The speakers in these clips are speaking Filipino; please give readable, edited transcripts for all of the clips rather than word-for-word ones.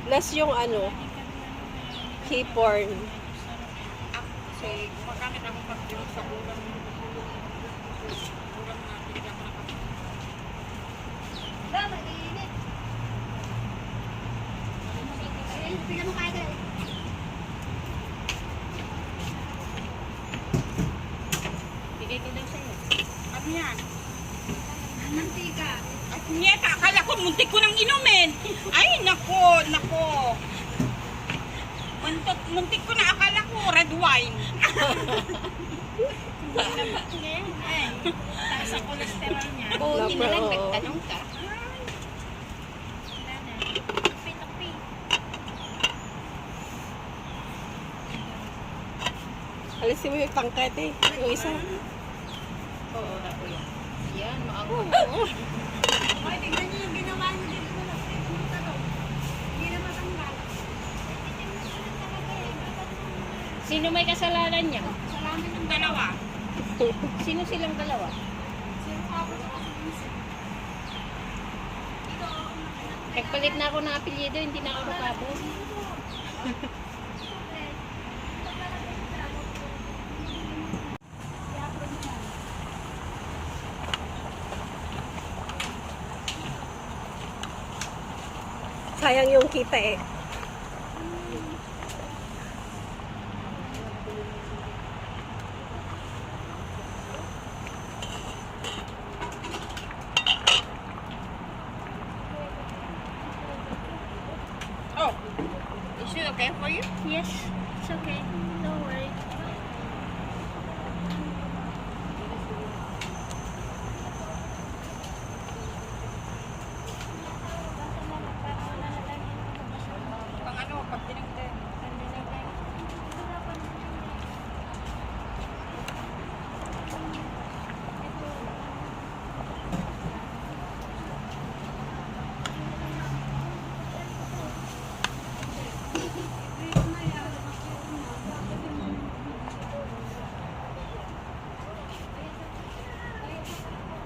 Plus yung ano, keyporn. Kasi gumagamit ako pag-iwan sa ulam. Ulam na bigyan ko na kami. Ba, mag-iinit. Bigyan mo kaya. Bigay ko daw sa'yo. Ano yan? Mantika. At niyeta, akala ko muntik ko nang inumin. Ay, nako, nako. Muntik ko na akala ko red wine. Ay, taas ang cholesterol niya. Buti na lang Oo. nagtanong ka. Wala na. Tupi-tupi. Alisin mo yung pangkat eh. Yung isa. Oo, ako yan. Yan, maango. Ay, tignan niyo yung ginawa niyo dito sa lapit. Hindi na matanggal. Sino may kasalanan niya? Salamin ng Dalawa. Sino silang dalawa? Sino ako sa kasinisip? Nagpalit na ako ng apelyido, hindi na ako makabot. Sayang yung kita eh. Oh, is it okay for you? Yes, it's okay. Don't worry. Pang ano, pag tinagdan.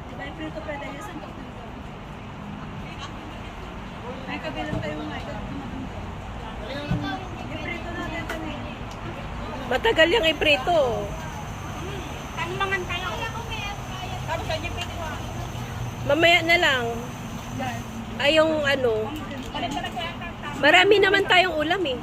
Diba yung prito pwede niya sa dito? May kabilang tayo nga. Iprito natin kami. Matagal yung iprito. Tangmangan tayo. Tapos ay pwede mo. Mamaya na lang. Ay yung ano. Palit na lang kaya Marami naman tayong ulam eh.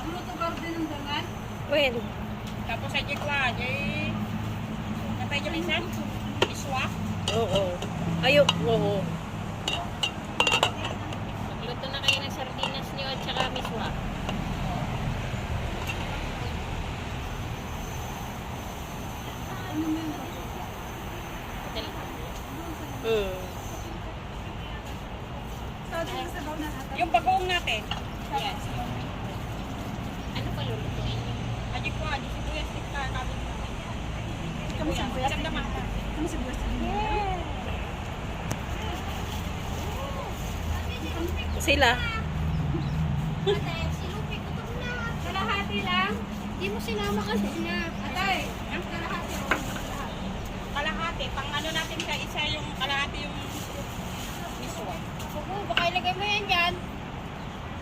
Ang luto garden ng dangan? When? Tapos ay jikwa, jay. Napay dyan isan? Iswa? Oo. Ayok. Oo. Magluto na kayo ng sardinas niyo at saka miswa. Mm. So, din sa baw na natin. Yung bagoong natin. Yes. Ano pa lulutuin niyo? Ajikwa, di sibuyas, tikka, kabin. Kami sa buyas. Isang dama. Kami sa buyas. Sila. Ate, si Lupi, gutom na. Kalahati lang. Di mo sinama kasi na. Atay, ang kalahati. Kalahati. Pang ano natin sa isa yung kalahati yung miswa. Oo, baka ilagay mo yan dyan.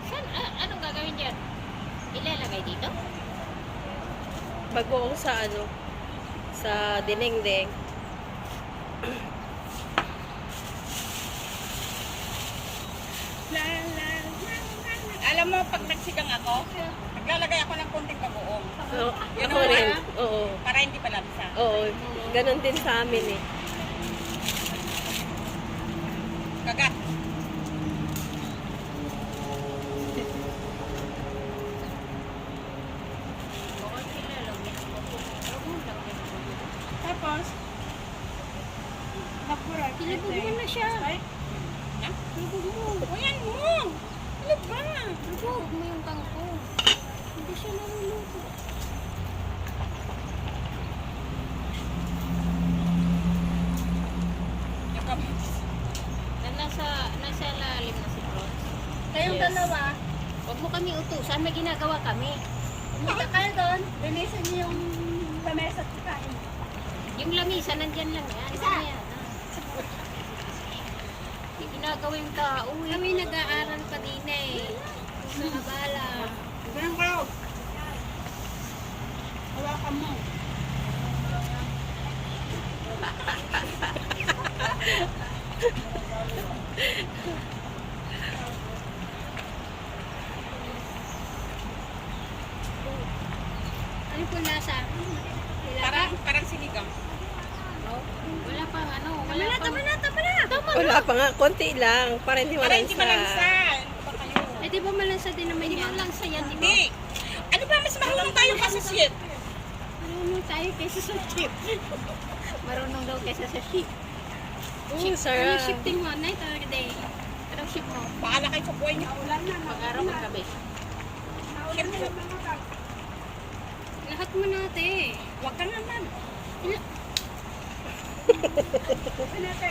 Saan? Anong gagawin dyan? Ilalagay dito? Bagoong sa ano. Sa dinengdeng. Alam mo, pag nagsigang ako, naglalagay ako ng konting bagoong. Oo. Yun Ako ang rin. wala? Oo. Para hindi palabsa. Oo. Ganon din sa amin eh. Kagat. Tapos, napura. Ilubog mo na siya. Ha? Ilubog mo. O yan mo. Ano ba? Ilubog mo yung kangkong. Hindi siya naluluto. Kayong dalawa, Huwag mo kami utusan, may ginagawa kami. pumunta kayo doon, linisin niyo yung lamesa at kain. Yung lamisa, nandyan lang yan. Isa. Mamaya na. May ginagawa yung tao. Kami nag-aaral pa din eh. Sa Nabala. Ganyan kayo. Hawakan mo. Ano po lasa? Parang sinigang. Wala pang ano. Tama na, tama na, tama na! Wala pa nga, konti lang. Para hindi Para hindi malansa. malansa. Ano ba kayo? Eh di ba malansa din naman Hindi yan? mo lang sa yan, di ba? Hindi. Ano ba, mas marunong tayo kasi shit. Marunong tayo kaysa sa chip. Marunong daw kaysa sa sheep. Mm, sarap. Ano shifting mo? Night or day? Anong sheep mo? Bahala kayo sa buhay niyo. Pag-araw, pag-gabi. Shit mo. Lahat mo natin. Huwag ka naman.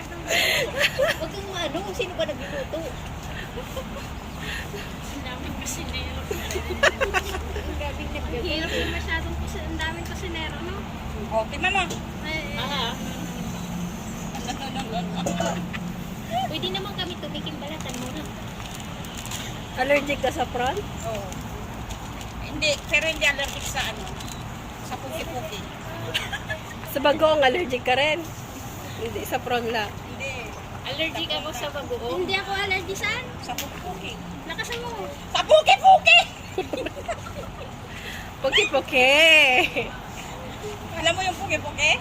Huwag kang ano, sino ba nagluluto? Ang daming kusinero. Ang gabing Ang naggabi. hirap yung masyadong ang daming kusinero, no? O, tingnan mo. Ah, pwede naman kami tumikim balatan muna. Allergic ka sa prawn? Oo. Hindi, pero hindi allergic sa ano. Sa puki-puki. Sa bagoong allergic ka rin? Hindi, sa prawn lang. Hindi. Allergic ako sa bagoong. Hindi ako allergy saan? Sa puki-puki. Lakasan mo. Sa puki-puki! Puki-puki. Alam mo yung puki-puki?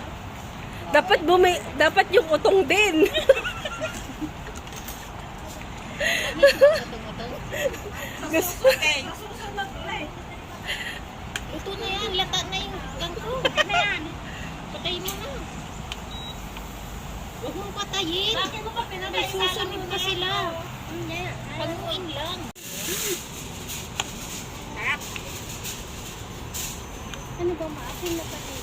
Dapat yung utong din. Gusto. Okay. Luto na yan, lata na yung kangkong. Ano yan? Patay mo na. Huwag mong patayin. Bakit mo pa May pinatay? susunod pa sila. Hindi. Panguin lang. Sarap. Ano ba maasin na pati?